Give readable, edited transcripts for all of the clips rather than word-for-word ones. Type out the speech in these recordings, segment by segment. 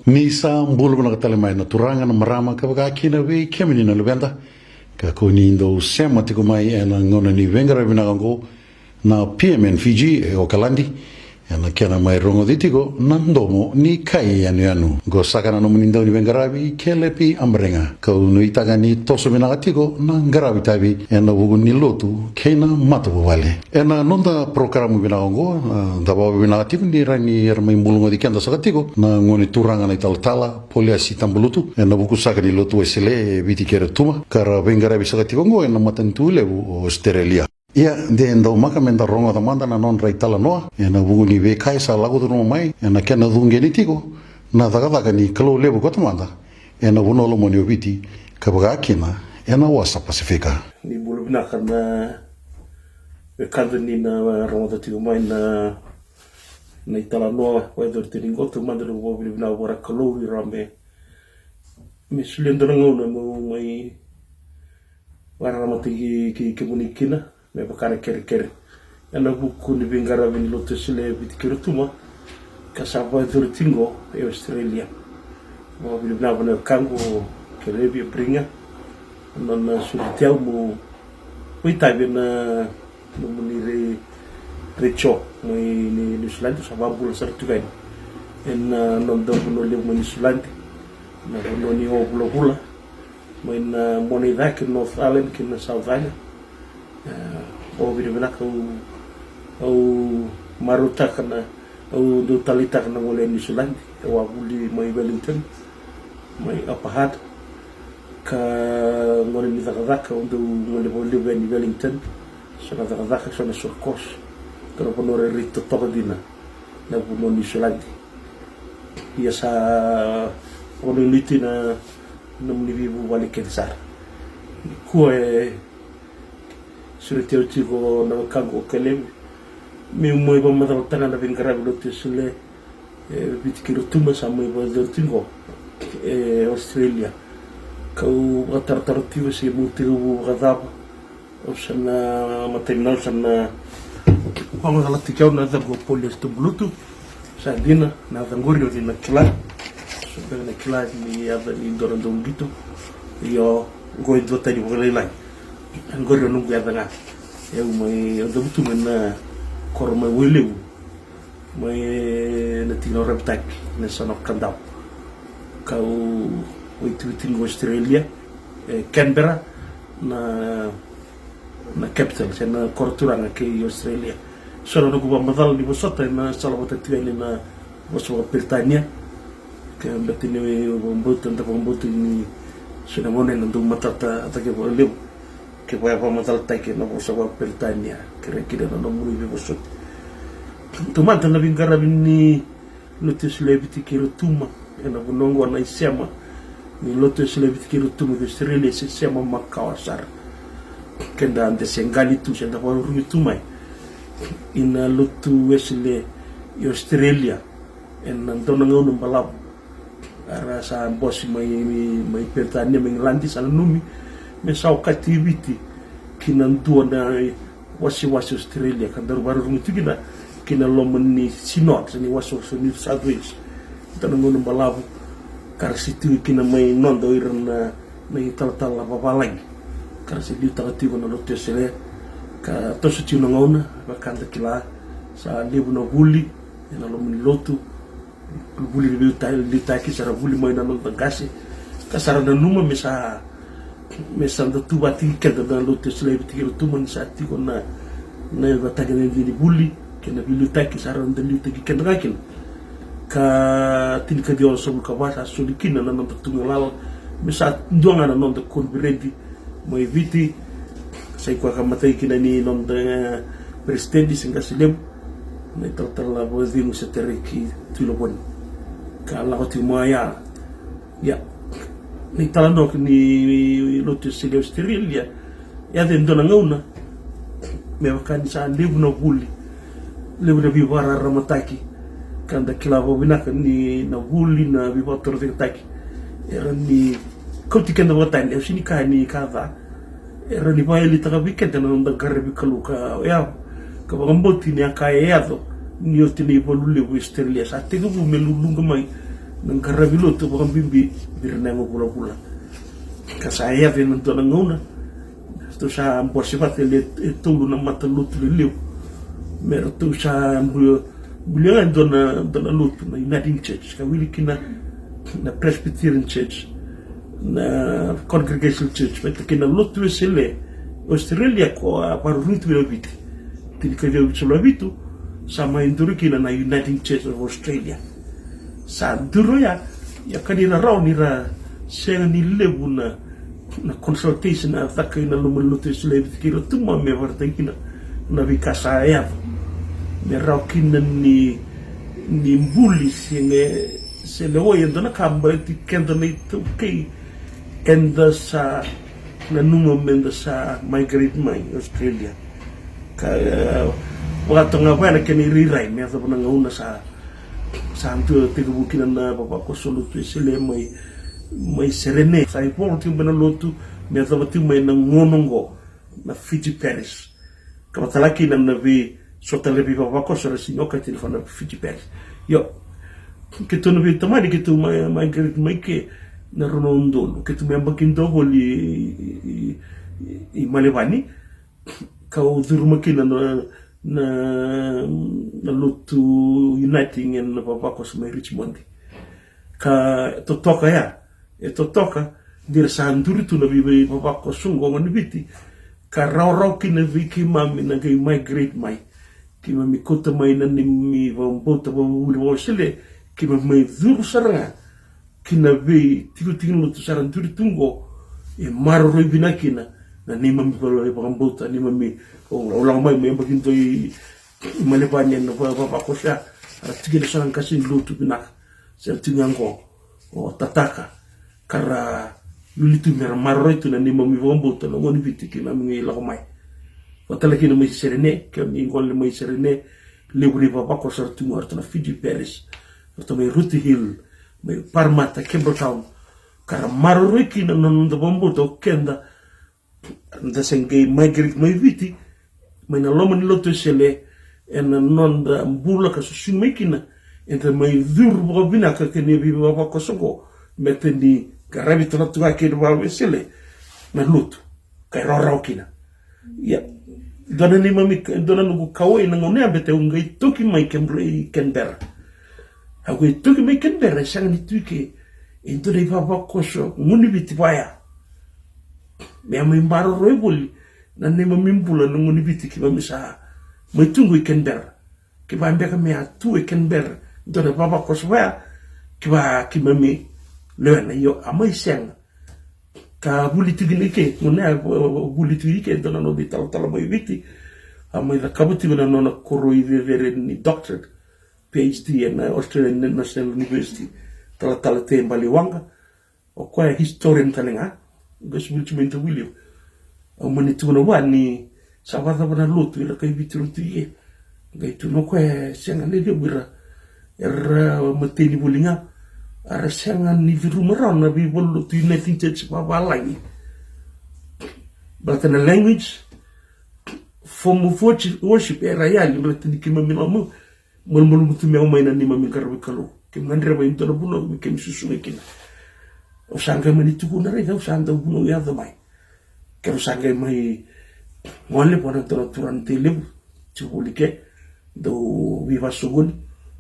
Ni sambulu na katalemai na turanga na marama ka kina we kemini na lubenda ka koni ndo sema tikumai na ngona ni vengara vinagango na PMN Fiji e Okalandi na kena mai rongo ditigo na ndomo ni kai yanu go sakana no muninda ni vengarabi kelepi amrenga ka no itaga ni toso minagatigo na ngarabi tabi na bugu ni lotu kena mato wale na nonda programu vinagango da babu vinagatigo ni rani ermai mulungo di kenda sakatigo na ngoni turanga na italtala poliasi tambulutu na buku sakani lotu esele vitikere tuma kara vengarabi sakatigo ngo na matantule Australia. Ia, de ndau maka menda rongo da manda na non raitala noa, na bugu ni ve kaisa lagu tu mai, na kena dunge ni tigo, na daga ni kalau lebu kota manda, na bunolo mo ni obiti, kabaga kina, na wasa Pasifika. Ni bulu bina kana ve kanda ni na rongo da tigo mai na itala noa, waidor tiringo tu manda no bulu bina wara kalau i rame, me sulenda ngona mo mai wara ramati ki munikina. Me bakara kere ana buku ni bingara vini lote sile bitikiro tuma kasaba tingo e Australia mo bilibna bana kango kerebi bringa na suritel mo wita bena no munire recho mo ni New Zealand sababu sartugan en non do no le mo New Zealand na no ni o bula mo en moneda que North Island que na South Island o bilibna au maruta kana au do talita kana ngole New Zealand o abuli mai Wellington mai Apahat ka ngole ni zakazaka undo ngole boli ni Wellington sana zakazaka sana surkos kana ponore rito tobadina na buno New Zealand ia sa ono niti na mni vivu wale kensar ko sur teu tigo na kango kelem mi moi ba madal tanga na vingara lote sule bitikiro tuma sa moi ba tingo Australia kau atar-tartivo si mutiru gadab o sana maternal sana como ela tikau na da polias to bluetooth sa dina na dangorio dina kila so na kila ni ava ni dorando ngito yo goi do tani bolai Angorio nungu ya danga eu mai eu debutu na korma welewu mai na tino reptak na sanok kandau kau uituting Australia Canberra na capital na korturanga ke Australia solo no kuba madal ni bosota na sala bota tiene na boso Britania ke betine bomboto nda bomboto ni sina mone na dum matata atake welewu que voy a matar que no vos a Britania que requiere no muy de vosotros tu manta na vingara ni lote celebiti que rutuma na bonongo na isema ni lote celebiti que rutuma de Australia se chama Makawasar que anda ande sengali tu se da por rutuma ina lotu wesle Australia en andona ngono balab ara sa bosi mai Britania menglandi sal numi me sau kativiti kinandua na wasi Australia kan baru rumutugina kina lomani sinot ni wasi New South Wales tanong ngono balabu kar situ kina mai nondo irna na ital-tal babalang kar situ tagatigo na lote sele ka tosu tino ngona bakanda kila sa libu no buli na lomani lotu buli litaki sara buli mai na no tagasi kasara na numa me sanda tu bati kenda na lote sele bitikiro tu man sati kona na batanga ni buli kena bilu taki saran dali taki kenda kakin ka tin ka dio so ka basa so dikina na nang tungalal me sa ndonga na nonda kon biredi mo eviti sai kwa kamatay kina ni non da presidente singa silem na totala bozinho se teriki tulobon ka la hoti moya ya ni talando ni lotu silem sterilia ya den dona ngauna me wakani sa lebu no buli lebu na bibara ramataki kanda kilavo binaka ni na buli na bibator taki era ni koti kenda watani e sini ka ni kava era ni vai li taka weekend na nda garbi kaluka ya ka bamboti ni aka eado ni otini bolule westerlia sa tegu melulunga mai nang garbi loto bambimbi birna ngo pula ka sa ya ven dona ngona sto sa possibate le tulu na mata lutu le leu mer tu sa bulia dona lutu na Uniting Church ka wili kina na Presbyterian Church na Congregational Church but kina lutu sele Australia ko parutu le viti tini ka veu solo vitu sa mai nduru kina na Uniting Church of Australia sa duro ya kanina rao ni ra sena ni lebu na consultation na taka ina lumulutu sele viti kilo tuma me varta kina na vikasa ya me rao kina ni mbuli se le oye ndona kamba ti kenda ni tukei enda sa na nungo menda sa migrate mai Australia ka wakati ngapana keni rirai me asa puna ngauna sa antu te bukina na papa ko solutu sele mai serene sa iporti mbena lotu me asa pati mai na ngonongo na Fiji Parish ka matalaki na vi sota le viva papa ko sora sinyoka telefona Fiji Parish yo ke tu nabi tamani ke tu migrate mai ke na Ronondo ke tu memba kindo boli I Malevani ka uzuru makina na lutu uniting en papa ko mai Richmond ka totoka ya totoka dir sanduri tu nabi papa ko sungo ngoni biti ka raw kina viki mami na ke migrate mai ki mami kota mai na ni mi vambota uli wosele ki mami zuru saranga kina ve tiru lutu saranduri tungo e maro roi binakina na ni mami vambota ni mami ulang mai me baginto I Malevani na papa ko siya tigil sarang kasi lutu binak sa tingango o tataka kara lulitu mera maro itu na ni mami vambota na ngoni biti ki mami ngi mai watalaki na may serene kaya ngol may serene libre papa ko sa tungo na Fiji Parish to may Ruti Hill may Parramatta Campbelltown kara maroroi kina nanda bomboto kenda nda sengay migrate may viti may naloman loto sele en nanda mbula ka susumay kina enta may dhurbo binaka kini bibi papa ko sogo meteni karabi tunatuwa kina bawe sele na luto kay rorao kina ya dona ni mami dona nugu kawai na ngone abete ungai toki mai Canberra aku toki mai Canberra sang ni tuke into dei papa koso nguni biti baya me am imbaro roiboli na ne mami mbula no nguni biti ki mami sa mai tungu Canberra ki ba mbeka me atu Canberra dona papa koso baya ki mami lena yo amai sang ka buliti dinike ngone buliti dike dona no bital tala mai viti amai la kabuti na no koro vere ni doctorate PhD in Australian National University tala te Baliwanga o kwa historian talenga gosbulchimento William o mani tuna wani sawata bana lutu ila kai bitru tiye gaitu no kwa senga ne debira era mateni bulinga ara senga ni viru marana bi bolu tu Uniting Church babalai but in a language form of worship era ya litini kimamina mo mulmul mutu me mai na ni mami karbi kalu kim ngandre ba into buno mi kim susu kina o sanga mani tu kuna re o sanga buno ya da mai ke o sanga mai wale pona turante le chubulike do viva sugul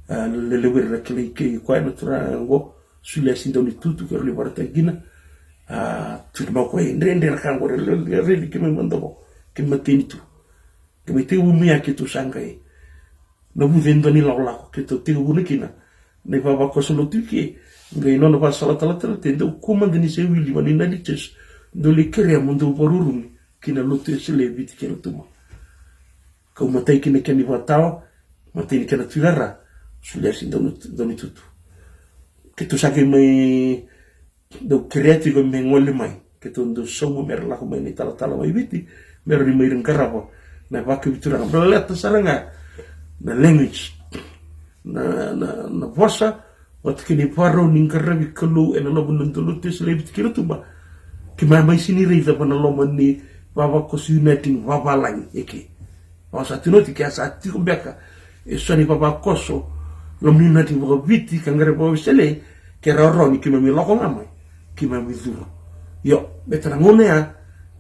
le lewer kle ke kwa na turango sulle sindoni tutu ke le barta gina tu ma ko ndende rakango re ke me mando ke matini tu ke me te umia ke tu sanga no vivendo ni la ke to te unikina ne baba ko solo tuki ngai no ba sala tala tala te do komanda ni se wili wani na liches do le kere mundo porurumi kina lotu se le viti ke tuma kau matai kina kani vatao matai ni kana tulara sulia sin doni tutu ke tu sake mai do kreati ko me ngole mai ke tu ndo somo mer la ko mai ni tala mai viti mer ni mai ngarapo na vaku vitura beleta saranga na language na vosa wat kini paro ning karabi kalu ena lobo nantulu te se le viti ke tuma ki mai sini reida pana loma ni baba ko uniting baba lang eke osa tinoti ke asa tiko beka e soni baba koso lo minati bo viti kangare bo sele ke roroni ki mi loko ngamai ki mi duro yo betra ngone a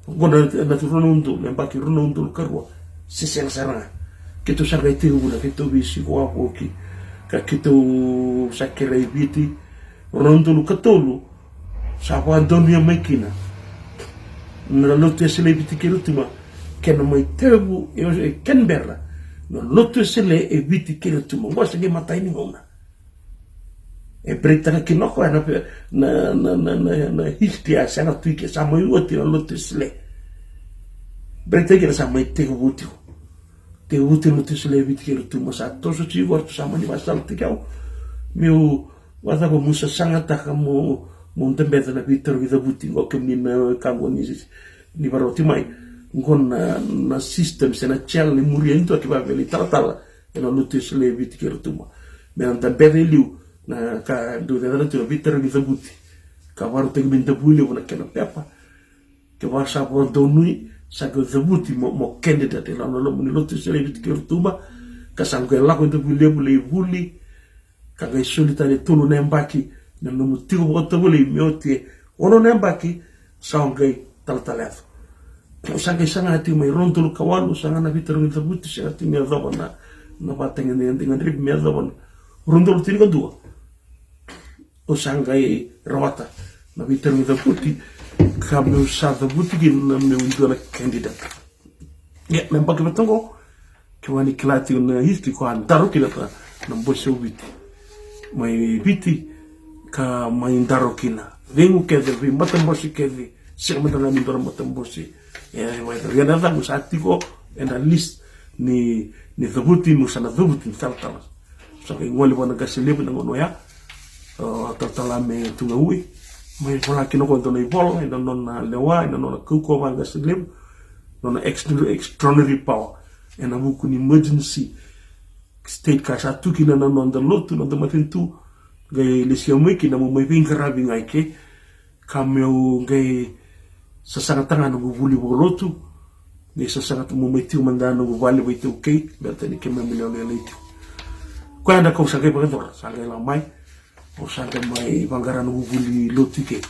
gona na tu ronundu le baki ronundu karwa se saranga ke tu sa rete una ke tu visi ko apo ki ka ke tu sakere viti ronundu katolu sa po Antonio Mekina na lotu se le viti ke lutuma ke na mai tebu e Canberra no lotu se le e viti ke lutuma wasa ke matai ni ngona e pretanga ki noko na histia sana tuike sa mai uti na lotu se le pretanga sa mai te uti lotu se le viti ke lutuma sa toso ti wortu sa mai vasal te kau meu wasa ko musa sangata kamo montembeta na Victor with the buti ngo kemi na kango ni varoti mai ngon na system se na chel ni muriento ki va veli tala e no lutis le viti ke rutuma me anta bedeliu na ka do de la Victor with the buti ka varu te binta buli na kena pepa ke va sa por donui sa ko the buti mo candidate la no ni lutis le viti ke rutuma ka sangue la ko de buli ka ga solitare tulu na mbaki na no motivo boto buli meoti ono na mbaki sangue taltalef sangue sanga ti mai rondo kawalu sanga na Victor with the buti sa ti me dona na bateng ngan rib me dona rondo ti ko dua o sangai rawata na Victor with the buti kamu sa the buti na me undo na candidate ya na mbaki betongo kiwani klati na history ko andaro kilata na mboso biti mai biti ka mai ndaro kina vengu ke de vi matambosi ke de sema na mi dora matambosi e mai da yana da musatiko and at least ni dhabuti musana dhabuti taltala so ke ngoli bona ka selebu na ngono ya taltala me tunga ui mai bona kino ko dona ibolo e non na lewa e non na kuko ba ka selebu non extraordinary power and abuku ni emergency state ka sa tukina na non da lotu no da matintu gai lesio miki na mo mai vingarabi ngai ke kameu gai sasanga no buli bolotu ni sasanga mo mai tiu mandano vale vai tiu ke berta ni ke me milio le tiu quando ko sa ke pa dor sa la mai o sa ke mai vangarano buli lotu ke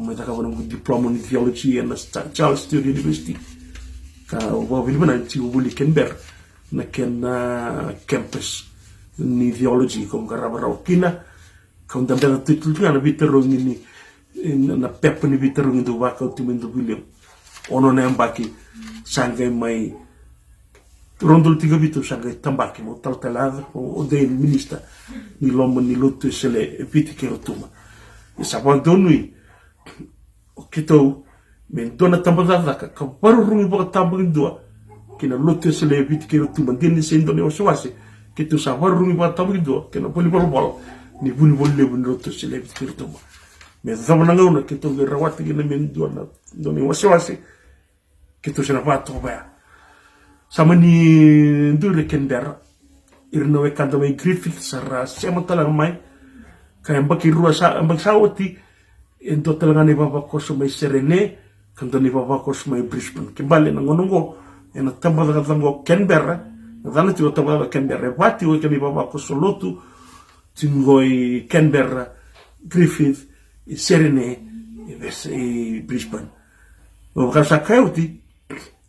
mai ta ka bona diploma in theology and Charles Sturt University ka o vile bana tiu buli Canberra na campus ni theology con garabara kina con da bela titul na Victor ni na pep ni Victor ni do waka timendo William ono na mbaki sangue mai rondol tiga bitu sangue tambaki mo taltalada o de minister ni lomo ni lotu sele viti ke rotuma e sa bandonui o kito men dona tambada ka paru rungi bo tambindua kina lotu sele viti ke rotuma deni sendo ne oswase que tu savoir rungi ba tabido que no poli bol ni buli bol le bun roto se le bitirto me zamana ngona que tu ge rawati ge men dona doni wasi que tu se na pa to ba samani ndule Canberra irno e kanto me Griffith sara sema tala mai ka mbaki rua sa mbak sawati en to tala ngani baba koso mai serene kanto ni baba koso mai Brisbane ke bale ngonongo en tambada tango Canberra dana ti otaba Canberra vati o kemi baba ko solotu tingoi Canberra Griffith e Serene e Brisbane o kasa kauti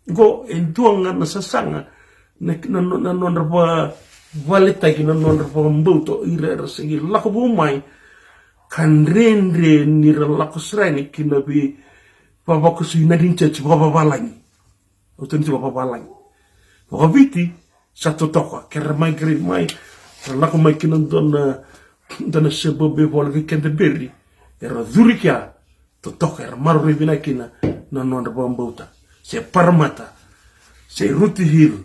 go en tuanga na sasanga na non rapa valeta ki non rapa mbuto ira segi lako bumai kan rendre ni lako srani kinabi baba ko sina dinche baba balangi o tenti baba balangi o viti satu toko kera mai grade mai lako mai kinan dona sebo be bola ke Canterbury era durikia to toko era maru rivina kina na non rapa mbuta se Parramatta, se Rooty Hill,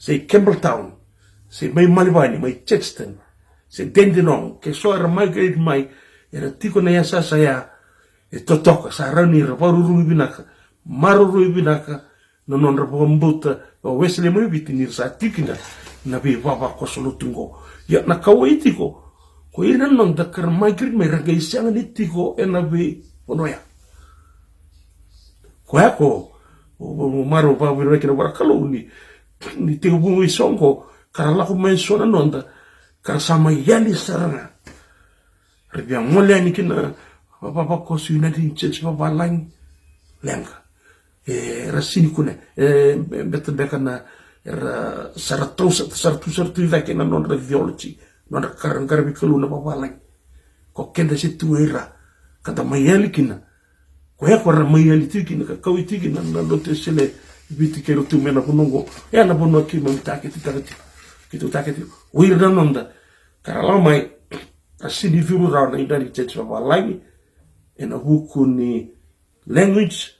se Campbelltown, se mai Malibani, mai Chexton, se Dandenong, ke so era mai grade mai, era tiko na yasa saya, e totoka, sa rauni raparurungi binaka, marurungi binaka, no non rapambuta, o Wesley mai bitinir sa tikina, na bi baba ko solutungo. Ya na kawaitiko, ko ina non da kar mai grade mai ragai sianga nitiko, e na bi onoya. Ko ako, o maro pa bi rekina warakalo ni tiko bungi songo, karalako mai sona nonda, karasama yali sarana. Rebia ngole ni kina papa ko su United Church papa lang lenga. Rasini kune betul bekana saratu lagi na non theology non karang karabi kaluna papa lang. Ko kenda situ era kata mayali kina. Ko ya ko mayali tikina ka kawi tikina na lote sele biti kero tu mena kunongo. Ya na bono ki mamtake tikati. Kitu takati wirda nonda karala mai asini firu rauna United Church papa lang. Ena buku ni language,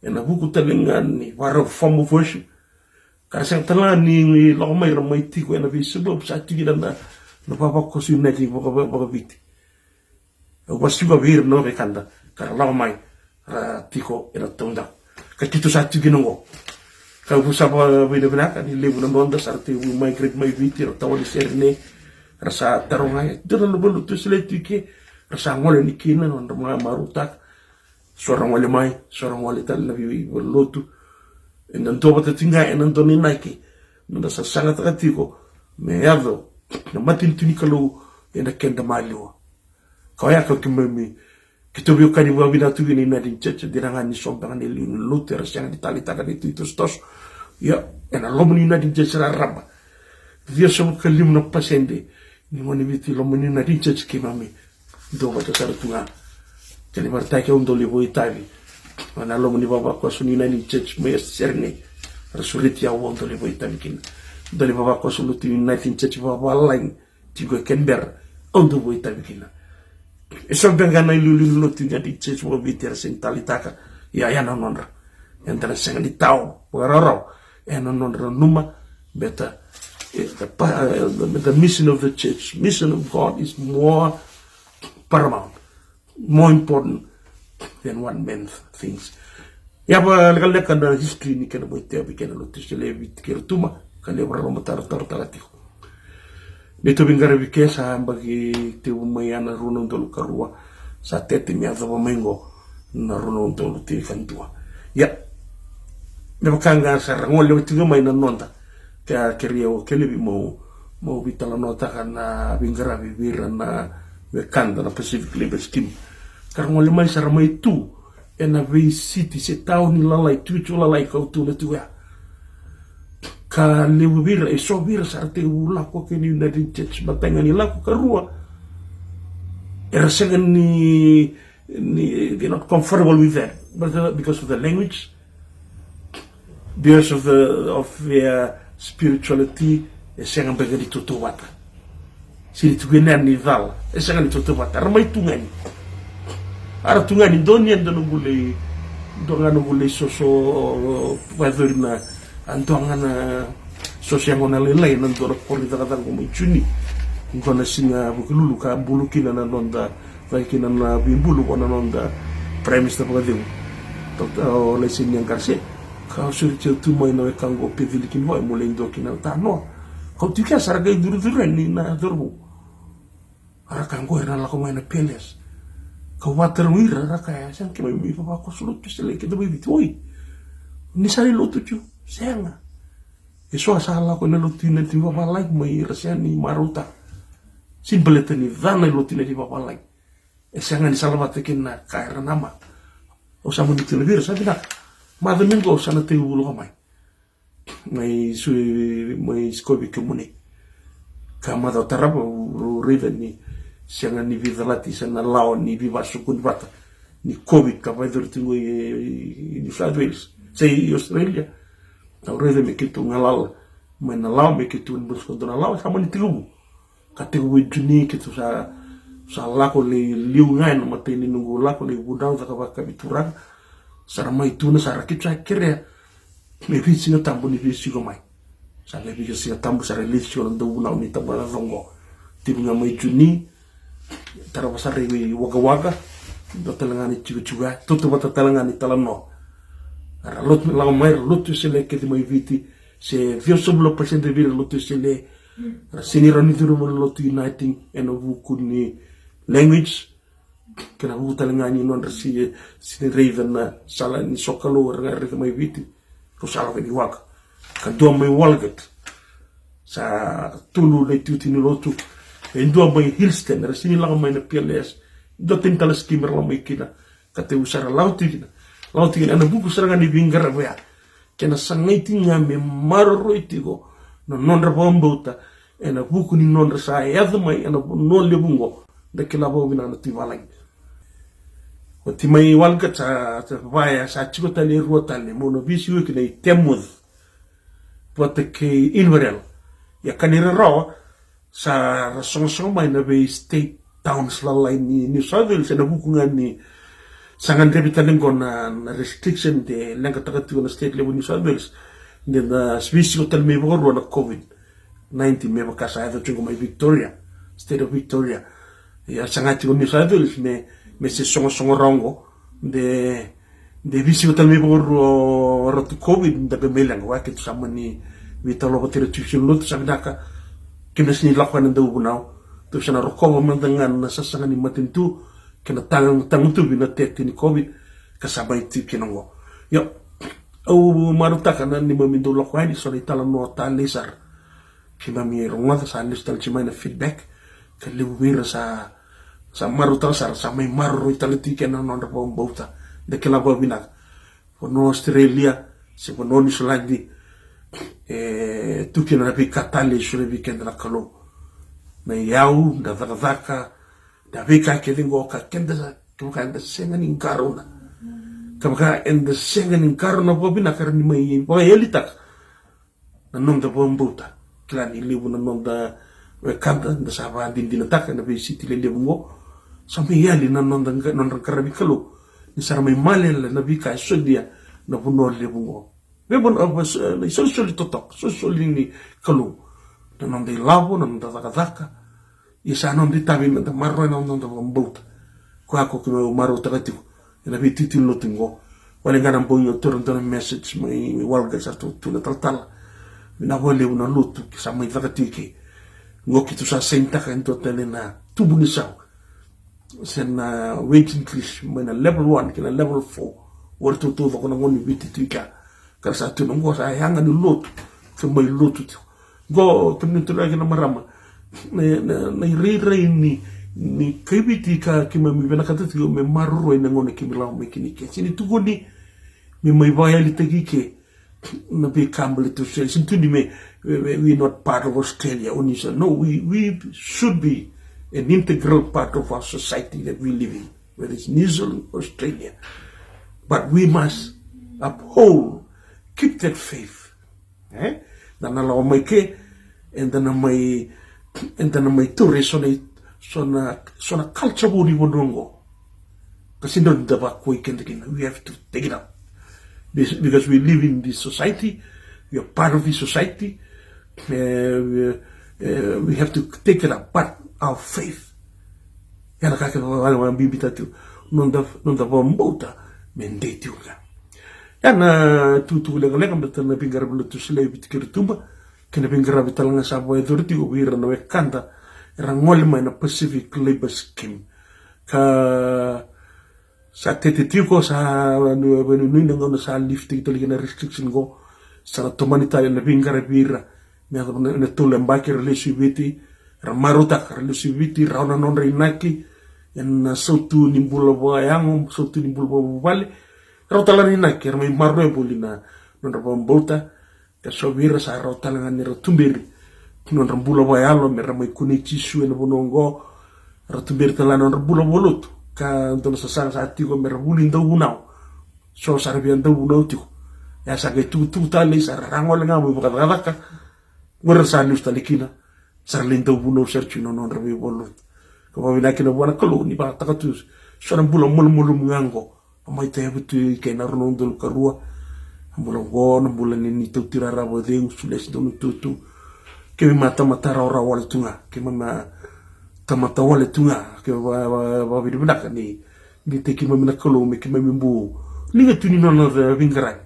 ena buku talingan ni waro form of worship. Kasi ang talan ni lakamay ramay tiko ena bisubab sa tigil na napapako si United baka biti. Wasi ba bir no bekanda kara lakamay tiko ena tunda. Kakito sa tigil ngo. Kau busa ba binabinaka ni lebu na monda sa ati migrate may biti o tawali serne rasa tarongay. Doon na baluto sila tike. Rasa ngole ni kina non mga marutak seorang wali mai seorang wali tal nabi lotu en to bata tinga en to ni naiki nda sa sanga takatiko me yado na matin tuni kalu en kenda malio kaya ka kimemi kitobio kani wa bina tu ni na din cheche dirangan ni sombangan ni lotu rasa yang ditali takan itu stos ya en alomni na din cheche raba dia so kalim na pasende ni moni biti lomni na din cheche kimami do bata saratunga jadi martai ke undo libo itavi mana lo muni baba ko sunina ni church me serne rasuliti ya undo libo itavi kin do libo baba ko suluti United Church baba lain tigo kenber undo bo itavi kin eso bengana lulu tinga di church bo viter sentalitaka ya na nonra entra senga di tau pororo nonra numa beta the mission of the church, mission of God is more paramount, more important than one man thinks. Ya ba legal kan history ni kan boite abi kan lo tisele bit kertuma kan le bra matar tarati. Dito bingara bikesa bagi te umayana runon tolu karua sa tete mi ava mengo na runon tolu ti fantua. Ya. Ne bakanga sa ngol le tinga mai na nonta. Ka kerio kelebi mo bitala nota kana bingara bibira na Wakanda na Pacific Labor Scheme. Karena oleh mai saramai tu, ena vei city se tau ni lalai tu lalai kau tu na tu ya. Ka lewu bira e so bira sarte ulako ke ni United Church batenga ni lako karua. Era sengan ni they're not comfortable with that, but because of the language, because of their spirituality, sengan bagadi tutu wata. Sini tugenan ni val, esangan itu tepat. Ramai tungani, ara tungani doni anda nubule, dongan nubule soso wadurna, antongan sosiangon alilai nanti orang kori takatan kau mencuni, kau singa bukululu ka bulukin anak nonda, baikin anak bimbulu kau nonda, premis tak pakai dulu, oleh sini yang karse, kau suruh tu main nawe kanggo pevilikin boy mulai indokin tano, kau tiga sarga duru-duruan ni na dorbu. Arakan gue na lako main peles. Kau water wira raka ya sang kemai mi papa ko sulut pisele kita bibi toi. Ni sari lo tuju senga. Eso asala ko na lo tina ti papa like mai rasani maruta. Simple tani dana lo tina ti papa like. Senga ni salawat kin na kaira nama. O sa mo ditile vir sa bina. Madamingo sana te ulo kamai. Mai skobi kemuni. Kama da tarapa river ni sianga ni vivalati sana lao ni viva sukun bata ni COVID ka vai dortingo ni New South Wales sei Australia tau river me kitu ngalal mena lao me kitu busco dona lao sama ni tilu ka tilu juni kitu sa lako le liungan mate ni nungu lako le budau ka biturang sarama itu na sarakit sa kire me visi no tambo ni visi go mai sa le visi no tambo sa release yo ndo una ni tambo na longo tibunga mai juni tara wasare waga waga do talangani chuga tutu bata talangani talano ara lot la mai lot se le ke mai viti se vio soblo presente vir lot se le sini rani turu mo lot uniting and of kuni language kena hu talangani non resi sini raven sala ni sokalo ra mai viti ro sala ni waka ka do mai walgat sa tulu le tuti ni lotu e do mai hilsten ra sini la mai na PLS do tentala skimmer la mai kina ka te usara lauti ana buku saranga ni bingara wea kena sangaiti ngame marro itigo no non rabombuta ena buku ni non sa yadha mai ana non lebungo da kila bobina na tivalang o timai walga ta vaya sa chikota le ruota le mono bisi wiki nei temud pota ke inverel ya kanira ro sa rasong mai na be state towns la ni New South Wales na buku ngani sangan rebitaling ko na restriction de lenga takatu na state level New South Wales de na swisi ko tal me boro na COVID-19 me bakasa ito chungo mai Victoria state of Victoria ya sangati ko New South Wales me se songo rongo de visi ko tal me boro ratu COVID da be melang wa ke sama ni vitalo ko tira tuition lot sa daka kinas ni lakwan nda ubunao to sana rokongo mandangan na sasangan ni matintu kena tangang tu bina teti ni COVID kasabay ti kinongo yo au marutaka na ni mamindo lakwani so itala no talisar kimami ronga sa listal chimay na feedback kalibira sa maruta sa may maru italiti kena non po bauta de kela bobina no Australia se no ni solandi tu kena bi katali sure weekend na kalo na yau da zakazaka da vika ke dingo ka kenda ka senga ni karuna ka enda senga ni karuna bobina karni mai bo elita na non da bombuta klani libu na non da kanda da sava dindina taka na be city le lebu sampai yali na non karabi kalu ni sara mai male na vika sodia na buno lebu bebon abas na social totok social ni kalu na non de lavo na non da zakazaka isa non di tabi na marro na non da bombut ko ako ko maro tagati na bititi lo tingo wala ngana boyo toronto message mai walga sa tu na tal na wale una lutu sa mai tagati ke ngoki tu sa senta kan to na tubu ni sa sen waiting list mai na level 1 kina level 4 war tu ko na ngoni bititi ka sa tu ngo sa hanga ni lutu ke mai lutu go pinu tu lagi na marama na rei ni kibiti ka kimami bena katati me marro ina ngone kimila me kinike sini tugoni me mai vaya litagi ke na be kambale to say sintu ni me we not part of Australia only so no we should be an integral part of our society that we live in whether it's New Zealand Australia but we must uphold keep that faith dan ala mai ke and then may to sona culture body wonongo kasi don't daba ko ikendikin we have to take it up because we live in this society we are part of this society we have to take it up but our faith yana kaka wala bibita tu non da bombota mendeti uga yana tutu lega betana pingar blutu sile bitkirtumba kena pinggara bitalanga sa boy authority ko wira na kanta rangol mai na Pacific Labor Scheme ka sa tetitiko sa nui na sa lifting tali na restriction go sa tomanitali na pinggara bira na tulembaki relativity ramaruta relativity rauna non rinaki yan sautu nimbula bayang sautu nimbula bali rautala rinaki ramai marno bulina non rabambota so vira sa rotalangan ni rotumbiri non rambula bayalo me ramai kunichi su en bonongo rotumbiri talano rambula bolut ka don sa sa tiko me rambulin do unao so sa bian do unao tiko ya sa ke tu tali sa rangol nga mo bakadaka ngor sa lus talikina sa lindo unao search non ramai bolut ko ba kina buana kolo ni ba takatus so rambula mul ngango mai te butu ke na rondo karua mbola gona mbola ni tautira rabo deu sules donu tutu ke me mata mata ra wale tunga ke mama tamata wale tunga ke ba bi bnak ni te ki mama nakolo me ke mama mbu ni ga tuni no vingara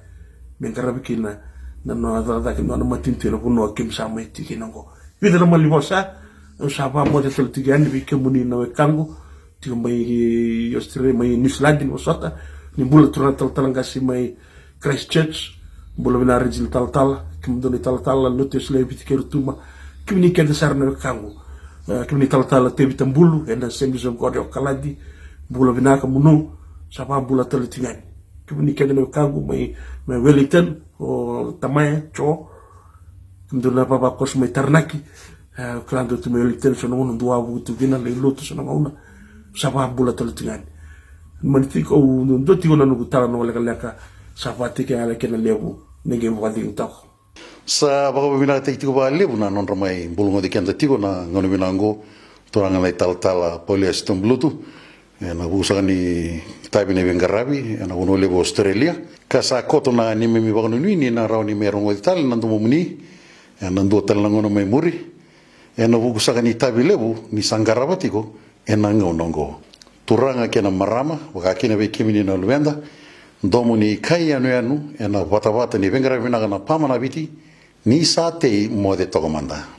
mengara bikina na no da ke no matintira kuno ke msama tikinango videla mali bosa sa ba mo de tel tigani bi ke muni na kango ti mai Australia mai New Zealand ni sota ni bula turana talangasi mai Christchurch bula bina rejil tal kemudian tal notis le bitikeru tuma kimni kenda sarna kango kimni tal tebi tambulu enda sembi zom kode okaladi bula bina kamuno sapa bula tingani kimni kenda kango mai Wellington o tamaya cho kemudian papa kos mai Tarnaki klando tu mai Wellington sono ono dua butu vina le lotu sono una sapa bula tingani manitiko ndo tiko na nugutala no leka sapati ke ala kena lebu nege mo kading tak sa baka bina tiko ba lebu na non ramai bulungo di kenda tiko na ngono binango toranga lai tal polias tumblutu na busa ni tabi ne bengarabi na uno lebu Australia kasa koto na ni memi baka ni na rauni merongo di tal nandu mumuni na ndo tal ngono mai muri na busa ni tabi lebu ni sangarabatiko na ngono turanga kena marama wakakina be kimini na luenda domu ni kai anu na wata ni vengra vinaga na pamana biti ni sa te mo de tokomanda